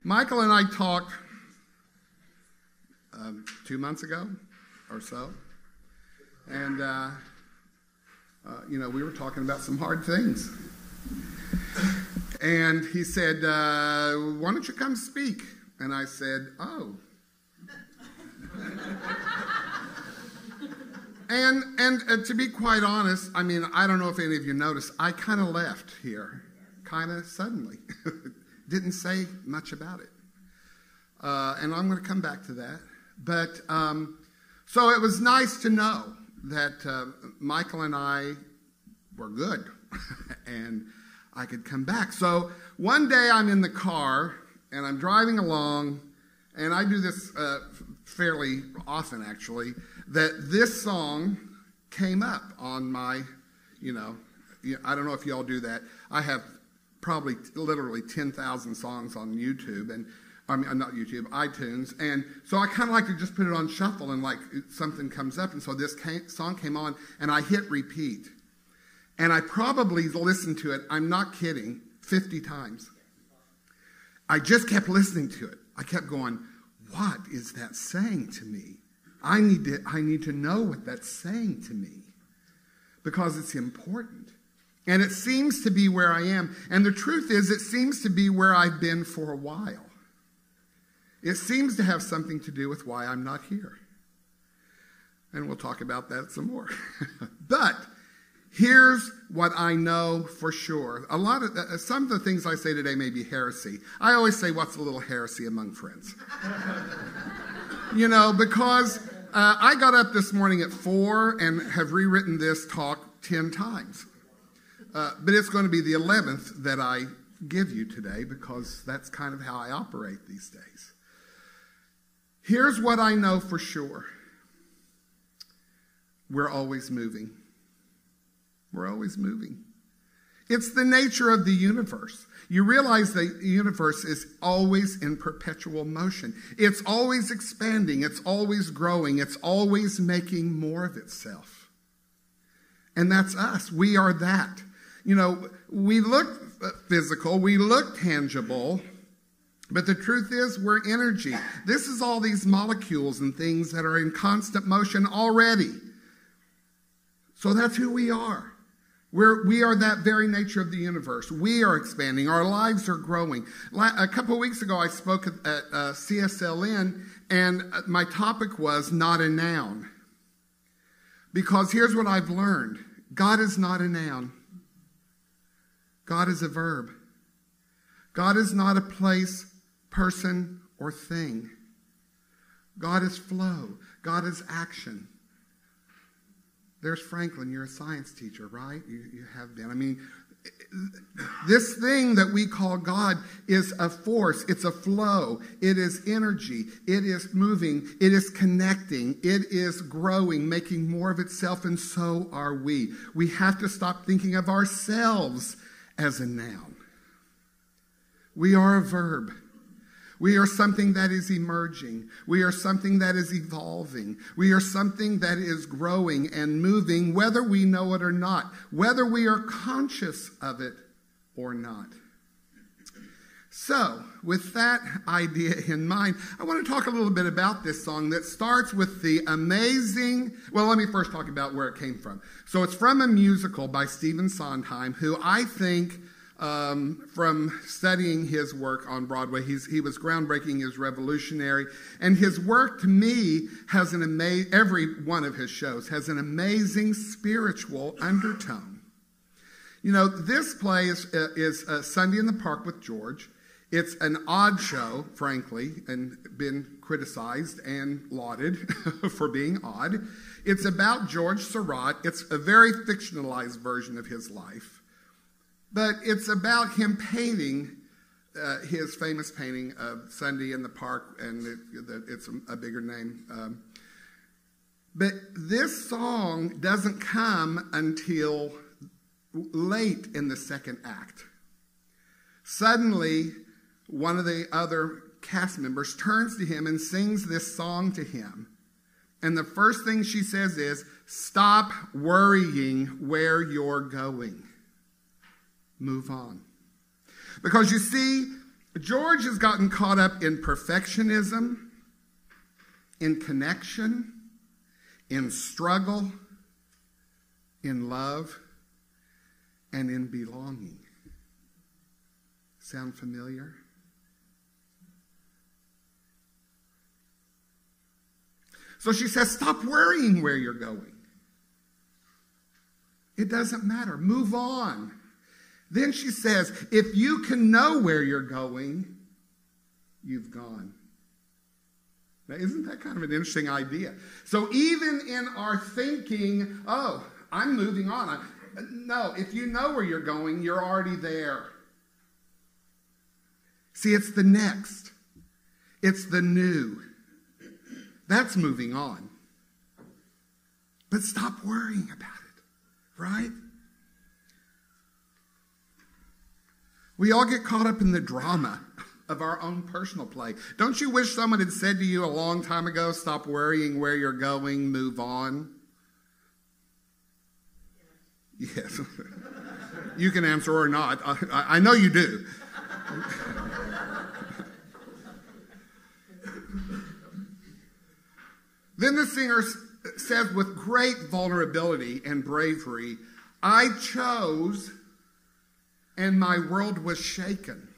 Michael and I talked 2 months ago or so, and we were talking about some hard things. And he said, why don't you come speak? And I said, oh. And to be quite honest, I mean, I don't know if any of you noticed, I kind of left here, kind of suddenly. Didn't say much about it. And I'm going to come back to that. But so it was nice to know that Michael and I were good and I could come back. So one day I'm in the car and I'm driving along, and I do this fairly often actually, that this song came up on my, I don't know if y'all do that. I have probably literally 10,000 songs on YouTube, and I mean, not YouTube, iTunes. And so I kind of like to just put it on shuffle and like something comes up. And so this song came on and I hit repeat. And I probably listened to it, I'm not kidding, 50 times. I just kept listening to it. I kept going, what is that saying to me? I need to know what that's saying to me, because it's important. And it seems to be where I am. And the truth is, it seems to be where I've been for a while. It seems to have something to do with why I'm not here. And we'll talk about that some more. But here's what I know for sure. Some of the things I say today may be heresy. I always say, what's a little heresy among friends? Because I got up this morning at 4 and have rewritten this talk 10 times. But it's going to be the 11th that I give you today, because that's kind of how I operate these days. Here's what I know for sure. We're always moving. We're always moving. It's the nature of the universe. You realize the universe is always in perpetual motion. It's always expanding. It's always growing. It's always making more of itself. And that's us. We are that. We look physical. We look tangible. But the truth is, we're energy. This is all these molecules and things that are in constant motion already. So that's who we are. We are that very nature of the universe. We are expanding. Our lives are growing. A couple of weeks ago, I spoke at CSLN, and my topic was not a noun. Because here's what I've learned. God is not a noun. God is a verb. God is not a place, person, or thing. God is flow. God is action. There's Franklin. You're a science teacher, right? You have been. I mean, this thing that we call God is a force. It's a flow. It is energy. It is moving. It is connecting. It is growing, making more of itself, and so are we. We have to stop thinking of ourselves as a noun. We are a verb. We are something that is emerging. We are something that is evolving. We are something that is growing and moving, whether we know it or not, whether we are conscious of it or not. So, with that idea in mind, I want to talk a little bit about this song that starts with the amazing... Well, let me first talk about where it came from. So it's from a musical by Stephen Sondheim, who I think... from studying his work on Broadway. He was groundbreaking, he was revolutionary, and his work to me has every one of his shows has an amazing spiritual undertone. This play is Sunday in the Park with George. It's an odd show, frankly, and been criticized and lauded for being odd. It's about George Seurat. It's a very fictionalized version of his life. But it's about him painting his famous painting of Sunday in the Park, and it's a bigger name. But this song doesn't come until late in the second act. Suddenly, one of the other cast members turns to him and sings this song to him. And the first thing she says is, "Stop worrying where you're going. Move on." Because you see, George has gotten caught up in perfectionism, in connection, in struggle, in love, and in belonging. Sound familiar? So she says, stop worrying where you're going. It doesn't matter. Move on. Then she says, if you can know where you're going, you've gone. Now, isn't that kind of an interesting idea? So even in our thinking, oh, I'm moving on. No, if you know where you're going, you're already there. See, it's the next. It's the new. That's moving on. But stop worrying about it, right? We all get caught up in the drama of our own personal play. Don't you wish someone had said to you a long time ago, stop worrying where you're going, move on? Yes. You can answer or not. I know you do. Then the singer says with great vulnerability and bravery, I chose and my world was shaken.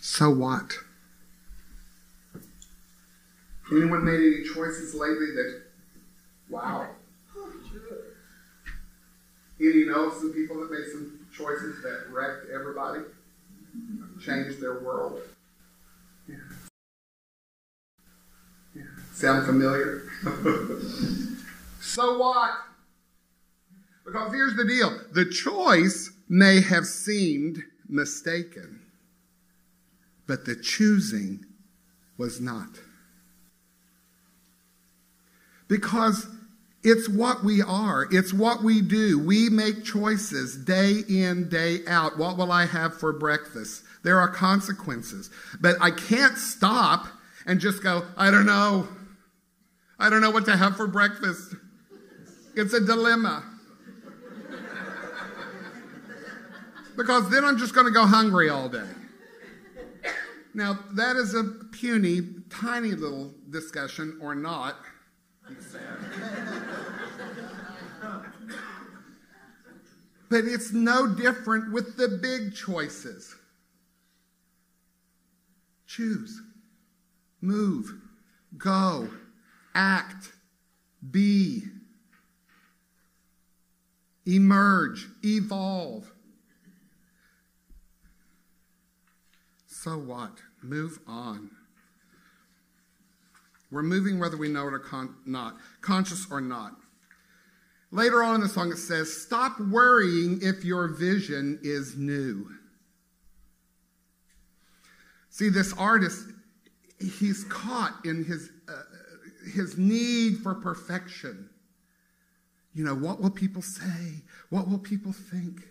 So what? Anyone made any choices lately that, wow. Any know some people that made some choices that wrecked everybody? Changed their world? Yeah. Sound familiar? So what? Because here's the deal. The choice may have seemed mistaken, but the choosing was not. Because it's what we are. It's what we do. We make choices day in, day out. What will I have for breakfast? There are consequences. But I can't stop and just go, I don't know. I don't know what to have for breakfast. It's a dilemma. Because then I'm just going to go hungry all day. Now, that is a puny, tiny little discussion, or not. But it's no different with the big choices. Choose, move, go, act, be, emerge, evolve. So what? Move on. We're moving whether we know it or not, conscious or not. Later on in the song it says, stop worrying if your vision is new. See, this artist, he's caught in his need for perfection. You know, what will people say? What will people think?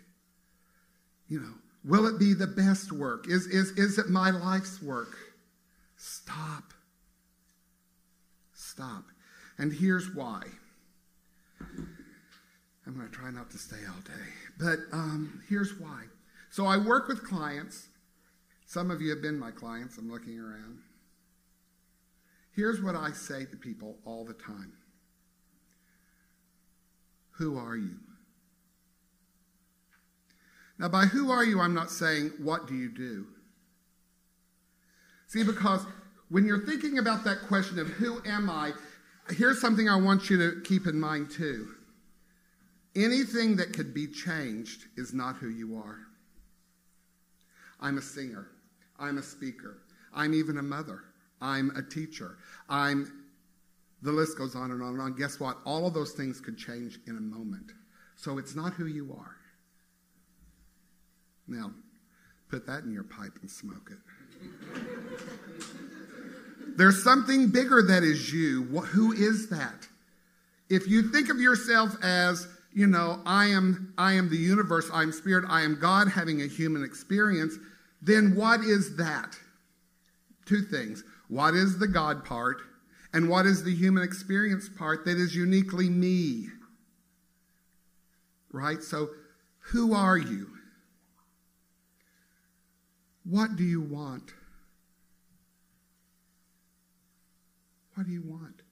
You know, will it be the best work? Is it my life's work? Stop. Stop. And here's why. I'm going to try not to stay all day. But here's why. So I work with clients. Some of you have been my clients. I'm looking around. Here's what I say to people all the time. Who are you? Now, by who are you, I'm not saying, what do you do? See, because when you're thinking about that question of who am I, here's something I want you to keep in mind too. Anything that could be changed is not who you are. I'm a singer. I'm a speaker. I'm even a mother. I'm a teacher. The list goes on and on and on. Guess what? All of those things could change in a moment. So it's not who you are. Now, put that in your pipe and smoke it. There's something bigger that is you. Who is that? If you think of yourself as, you know, I am the universe, I'm spirit, I am God having a human experience, then what is that? Two things. What is the God part? And what is the human experience part that is uniquely me? Right? So, who are you? What do you want? What do you want?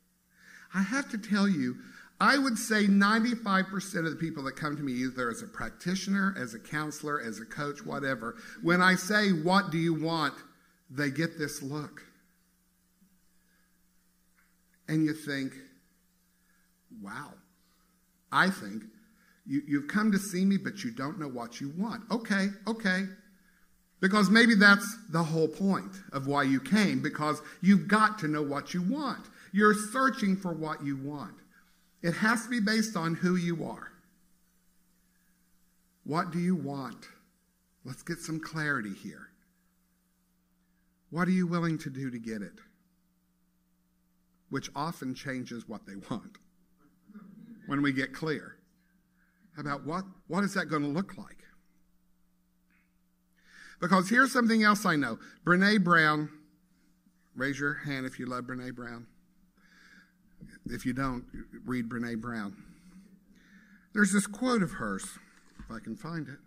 I have to tell you, I would say 95% of the people that come to me, either as a practitioner, as a counselor, as a coach, whatever, when I say, what do you want? They get this look. And you think, wow. I think, you've come to see me, but you don't know what you want. Okay. Because maybe that's the whole point of why you came, because you've got to know what you want. You're searching for what you want. It has to be based on who you are. What do you want? Let's get some clarity here. What are you willing to do to get it? Which often changes what they want when we get clear about what is that going to look like. Because here's something else I know. Brene Brown, raise your hand if you love Brene Brown. If you don't, read Brene Brown. There's this quote of hers, if I can find it.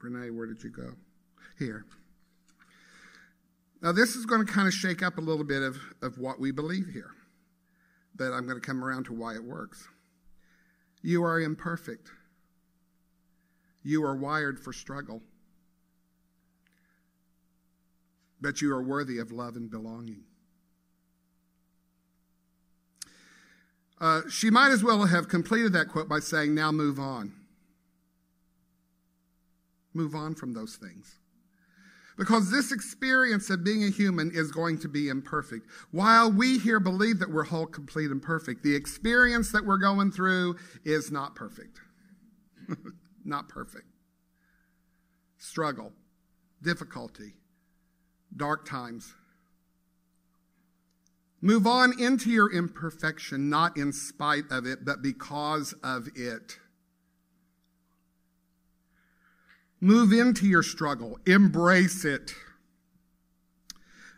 Brene, where did you go? Here. Now, this is going to kind of shake up a little bit of what we believe here. But I'm going to come around to why it works. You are imperfect. You are wired for struggle. But you are worthy of love and belonging. She might as well have completed that quote by saying, now move on. Move on from those things. Because this experience of being a human is going to be imperfect. While we here believe that we're whole, complete, and perfect, the experience that we're going through is not perfect. Not perfect. Struggle, difficulty, dark times. Move on into your imperfection, not in spite of it, but because of it. Move into your struggle. Embrace it.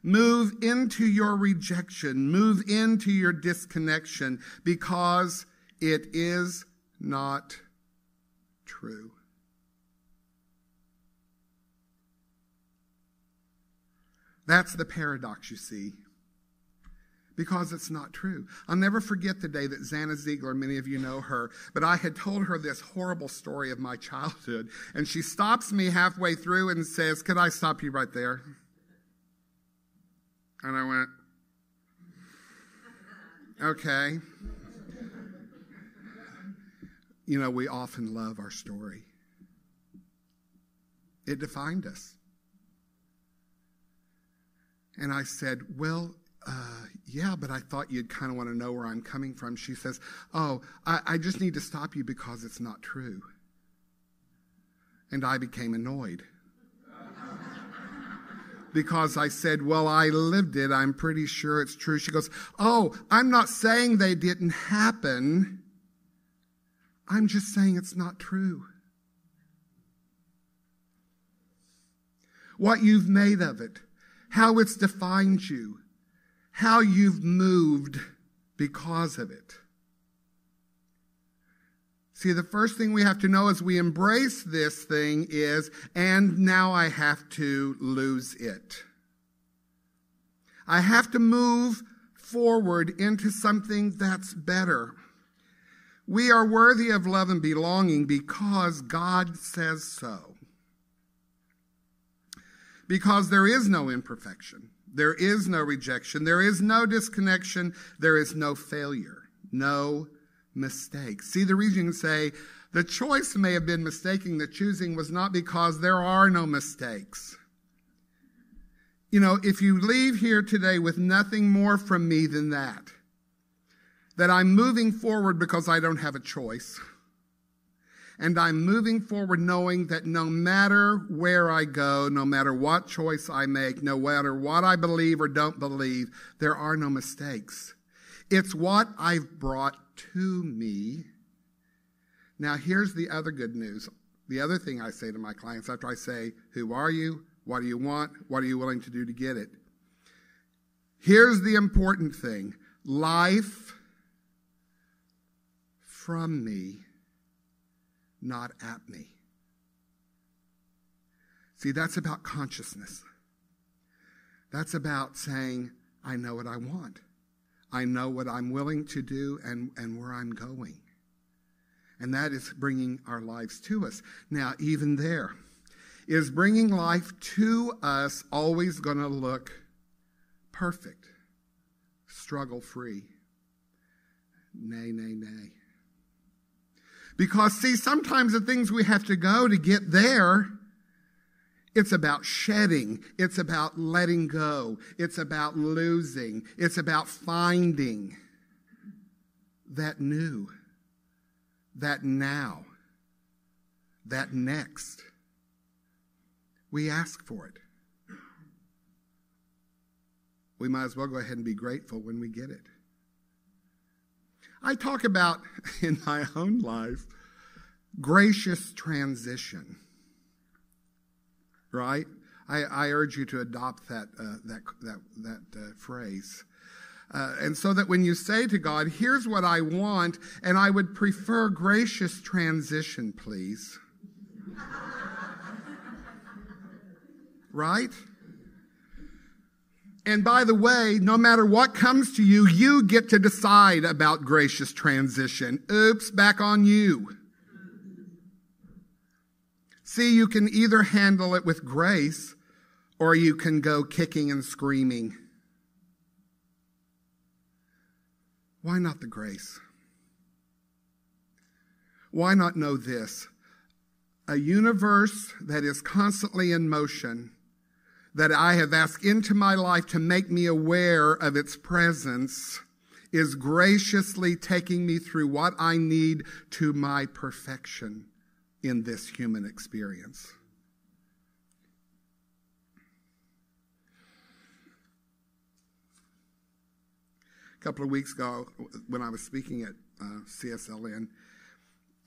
Move into your rejection. Move into your disconnection, because it is not true. That's the paradox, you see. Because it's not true. I'll never forget the day that Zana Ziegler, many of you know her, but I had told her this horrible story of my childhood, and she stops me halfway through and says, could I stop you right there? And I went, okay. You know, we often love our story. It defined us. And I said, well, yeah, but I thought you'd kind of want to know where I'm coming from. She says, oh, I just need to stop you because it's not true. And I became annoyed. Because I said, well, I lived it. I'm pretty sure it's true. She goes, oh, I'm not saying they didn't happen. I'm just saying it's not true. What you've made of it, how it's defined you, how you've moved because of it. See, the first thing we have to know as we embrace this thing is, and now I have to lose it. I have to move forward into something that's better. We are worthy of love and belonging because God says so. Because there is no imperfection. There is no rejection. There is no disconnection. There is no failure. No mistake. See, the reason you can say the choice may have been mistaken, the choosing was not because there are no mistakes. You know, if you leave here today with nothing more from me than that I'm moving forward because I don't have a choice. And I'm moving forward knowing that no matter where I go, no matter what choice I make, no matter what I believe or don't believe, there are no mistakes. It's what I've brought to me. Now, here's the other good news. The other thing I say to my clients after I say, who are you? What do you want? What are you willing to do to get it? Here's the important thing. Life from me, not at me. See, that's about consciousness. That's about saying, I know what I want. I know what I'm willing to do and where I'm going. And that is bringing our lives to us. Now, even there, is bringing life to us always going to look perfect, struggle-free? Nay, nay, nay. Because, see, sometimes the things we have to go to get there, it's about shedding. It's about letting go. It's about losing. It's about finding that new, that now, that next. We ask for it. We might as well go ahead and be grateful when we get it. I talk about, in my own life, gracious transition. Right? I urge you to adopt that phrase. And so that when you say to God, here's what I want, and I would prefer gracious transition, please. Right? And by the way, no matter what comes to you, you get to decide about gracious transition. Oops, back on you. See, you can either handle it with grace or you can go kicking and screaming. Why not the grace? Why not know this? A universe that is constantly in motion, that I have asked into my life to make me aware of its presence, is graciously taking me through what I need to my perfection in this human experience. A couple of weeks ago, when I was speaking at CSLN,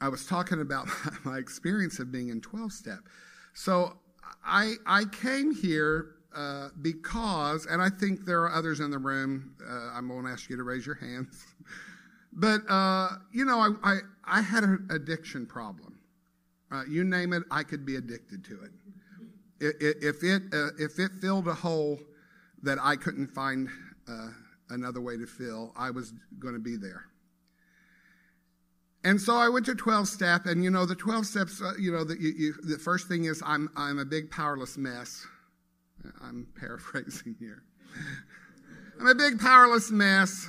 I was talking about my experience of being in 12-step. So I came here because, and I think there are others in the room, I won't ask you to raise your hands, but, I had an addiction problem. You name it, I could be addicted to it. If it filled a hole that I couldn't find another way to fill, I was going to be there. And so I went to 12-step, and the 12 steps, the first thing is I'm a big powerless mess. I'm paraphrasing here. I'm a big powerless mess.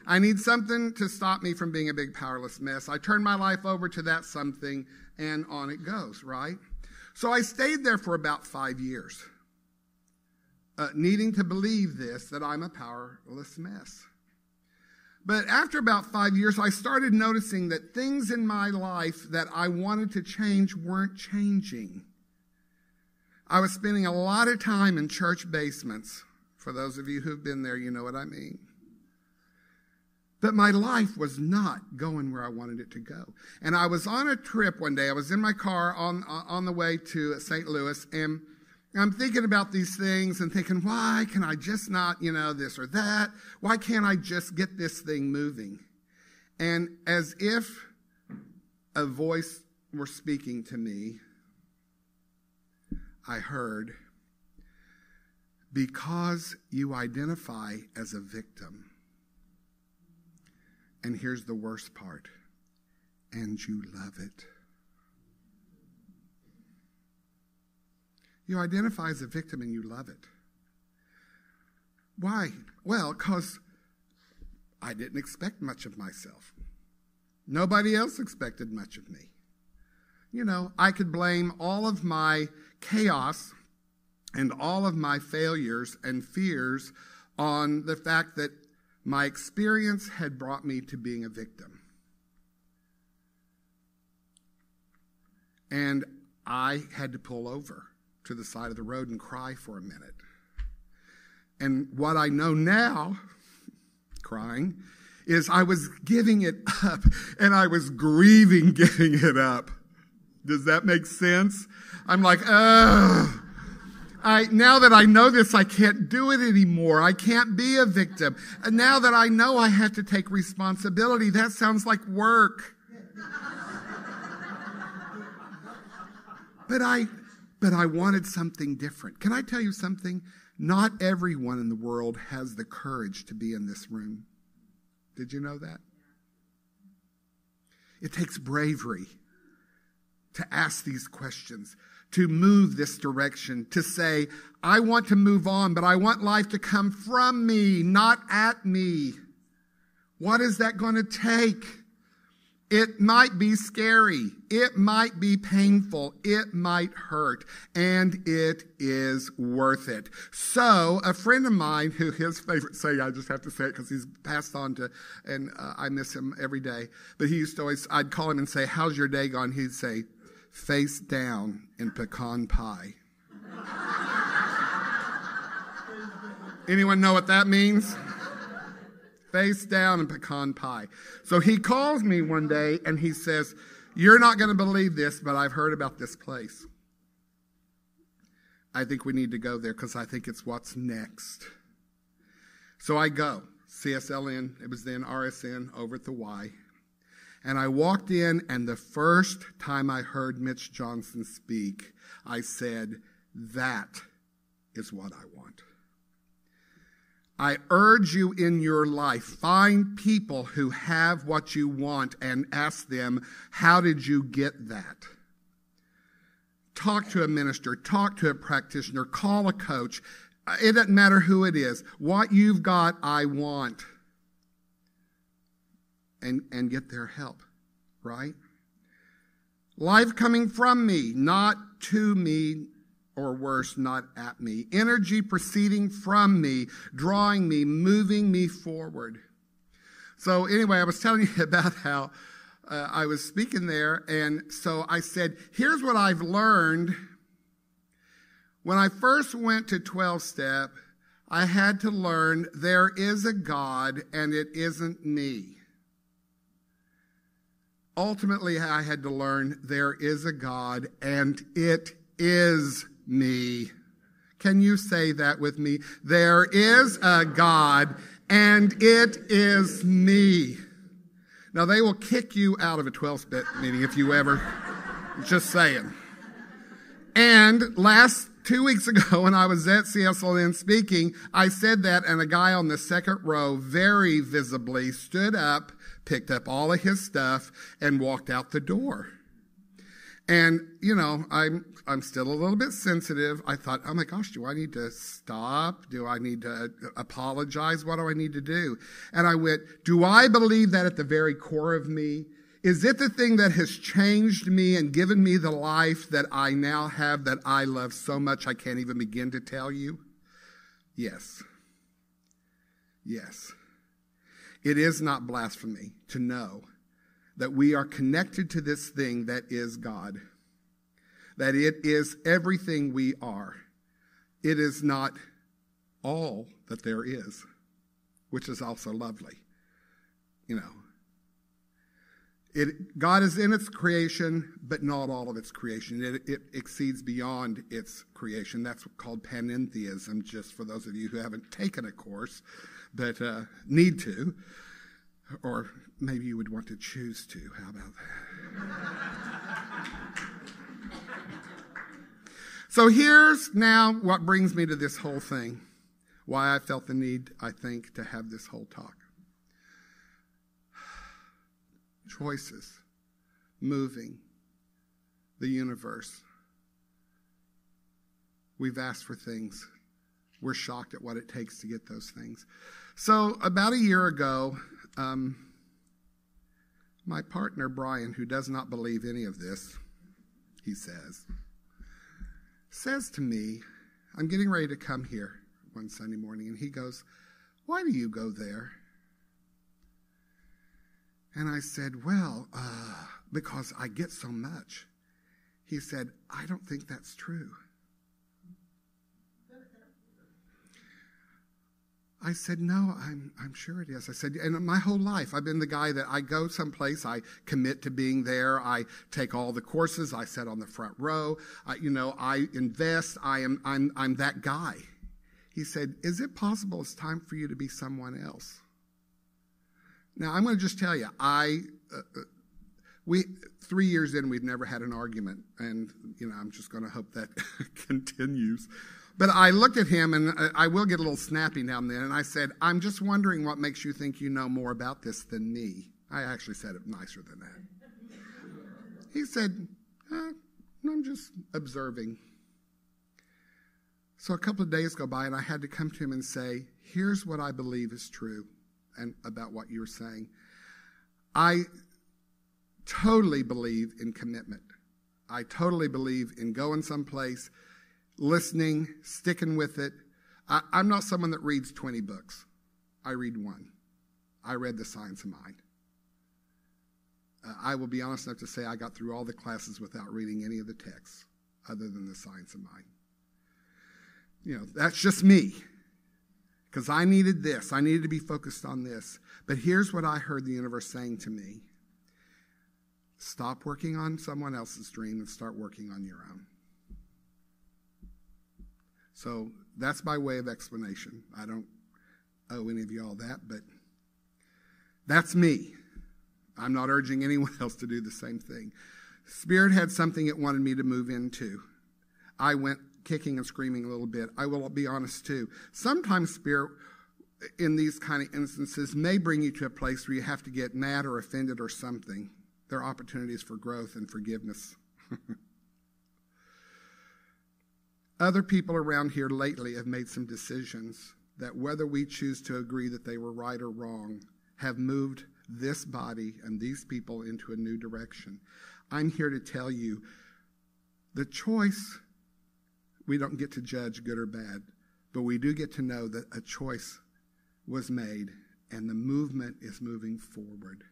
I need something to stop me from being a big powerless mess. I turn my life over to that something, and on it goes, right? So I stayed there for about 5 years, needing to believe this, that I'm a powerless mess. But after about 5 years, I started noticing that things in my life that I wanted to change weren't changing. I was spending a lot of time in church basements. For those of you who've been there, you know what I mean. But my life was not going where I wanted it to go. And I was on a trip one day. I was in my car on the way to St. Louis, and I'm thinking about these things and thinking, why can I just not, this or that? Why can't I just get this thing moving? And as if a voice were speaking to me, I heard, because you identify as a victim. And here's the worst part, and you love it. You identify as a victim and you love it. Why? Well, because I didn't expect much of myself. Nobody else expected much of me. I could blame all of my chaos and all of my failures and fears on the fact that my experience had brought me to being a victim. And I had to pull over to the side of the road and cry for a minute. And what I know now, crying, is I was giving it up, and I was grieving giving it up. Does that make sense? I'm like, ugh. Now that I know this, I can't do it anymore. I can't be a victim. And now that I know I have to take responsibility, that sounds like work. But But I wanted something different. Can I tell you something? Not everyone in the world has the courage to be in this room. Did you know that? It takes bravery to ask these questions, to move this direction, to say, I want to move on, but I want life to come from me, not at me. What is that going to take? It might be scary. It might be painful. It might hurt. And it is worth it. So a friend of mine who his favorite saying, I just have to say it because he's passed on to, and I miss him every day. But he used to always, I'd call him and say, how's your day gone? He'd say, face down in pecan pie. Anyone know what that means? Face down in pecan pie. So he calls me one day and he says, you're not going to believe this, but I've heard about this place. I think we need to go there because I think it's what's next. So I go. CSLN, it was then RSN over at the Y. And I walked in, and the first time I heard Mitch Johnson speak, I said, that is what I want. I urge you in your life, find people who have what you want and ask them, how did you get that? Talk to a minister, talk to a practitioner, call a coach. It doesn't matter who it is. What you've got, I want. And get their help, right? Life coming from me, not to me, or worse, not at me. Energy proceeding from me, drawing me, moving me forward. So anyway, I was telling you about how I was speaking there, and so I said, here's what I've learned. When I first went to 12-step, I had to learn there is a God, and it isn't me. Ultimately, I had to learn there is a God, and it is me. Can you say that with me? There is a God, and it is me. Now, they will kick you out of a 12-step meeting if you ever, just saying. And 2 weeks ago, when I was at CSLN speaking, I said that, and a guy on the second row very visibly stood up, picked up all of his stuff, and walked out the door. And, you know, I'm still a little bit sensitive. I thought, oh my gosh, do I need to stop? Do I need to apologize? What do I need to do? And I went, do I believe that at the very core of me? Is it the thing that has changed me and given me the life that I now have that I love so much I can't even begin to tell you? Yes. Yes. It is not blasphemy to know that we are connected to this thing that is God, that it is everything we are. It is not all that there is, which is also lovely. You know, God is in its creation, but not all of its creation. It exceeds beyond its creation. That's called panentheism, just for those of you who haven't taken a course, but need to. Or maybe you would want to choose to. How about that? So here's now what brings me to this whole thing. Why I felt the need, I think, to have this whole talk. Choices. Moving. The universe. We've asked for things. We're shocked at what it takes to get those things. So about a year ago, my partner, Brian, who does not believe any of this, he says to me, I'm getting ready to come here one Sunday morning, and he goes, why do you go there? And I said, well, because I get so much. He said, I don't think that's true. I said, no, I'm sure it is. I said, and my whole life, I've been the guy that I go someplace, I commit to being there, I take all the courses, I sit on the front row, I invest, I'm that guy. He said, is it possible it's time for you to be someone else? Now, I'm going to just tell you, We 3 years in, we've never had an argument, and I'm just going to hope that continues. But I looked at him, and I will get a little snappy now and then, and I said, I'm just wondering what makes you think you know more about this than me. I actually said it nicer than that. He said, I'm just observing. So a couple of days go by, and I had to come to him and say, here's what I believe is true and about what you're saying. I totally believe in commitment. I totally believe in going someplace, listening, sticking with it. I'm not someone that reads 20 books. I read one. I read The Science of Mind. I will be honest enough to say I got through all the classes without reading any of the texts other than The Science of Mind. That's just me. Because I needed this. I needed to be focused on this. But here's what I heard the universe saying to me. Stop working on someone else's dream and start working on your own. So that's by way of explanation. I don't owe any of you all that, but that's me. I'm not urging anyone else to do the same thing. Spirit had something it wanted me to move into. I went kicking and screaming a little bit. I will be honest too. Sometimes Spirit, in these kind of instances, may bring you to a place where you have to get mad or offended or something. There are opportunities for growth and forgiveness. Other people around here lately have made some decisions that, whether we choose to agree that they were right or wrong, have moved this body and these people into a new direction. I'm here to tell you, the choice, we don't get to judge good or bad, but we do get to know that a choice was made and the movement is moving forward.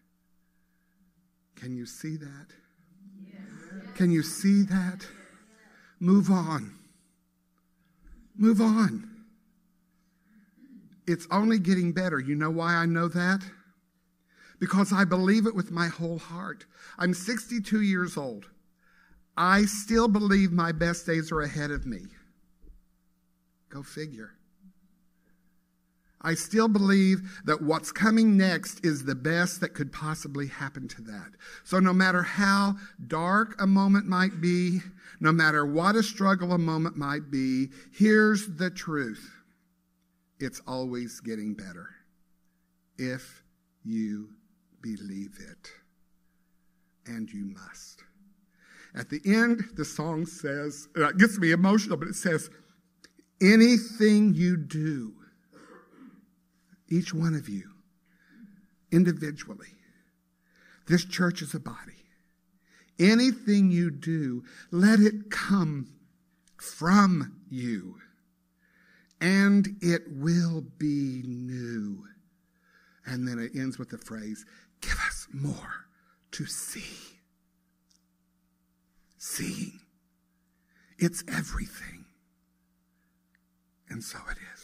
Can you see that? Yes. Can you see that? Move on. Move on. It's only getting better. You know why I know that? Because I believe it with my whole heart. I'm 62 years old. I still believe my best days are ahead of me. Go figure. I still believe that what's coming next is the best that could possibly happen to that. So no matter how dark a moment might be, no matter what a struggle a moment might be, here's the truth. It's always getting better if you believe it. And you must. At the end, the song says, it gets me emotional, but it says, anything you do, each one of you, individually, this church is a body. Anything you do, let it come from you, and it will be new. And then it ends with the phrase, give us more to see. Seeing. It's everything. And so it is.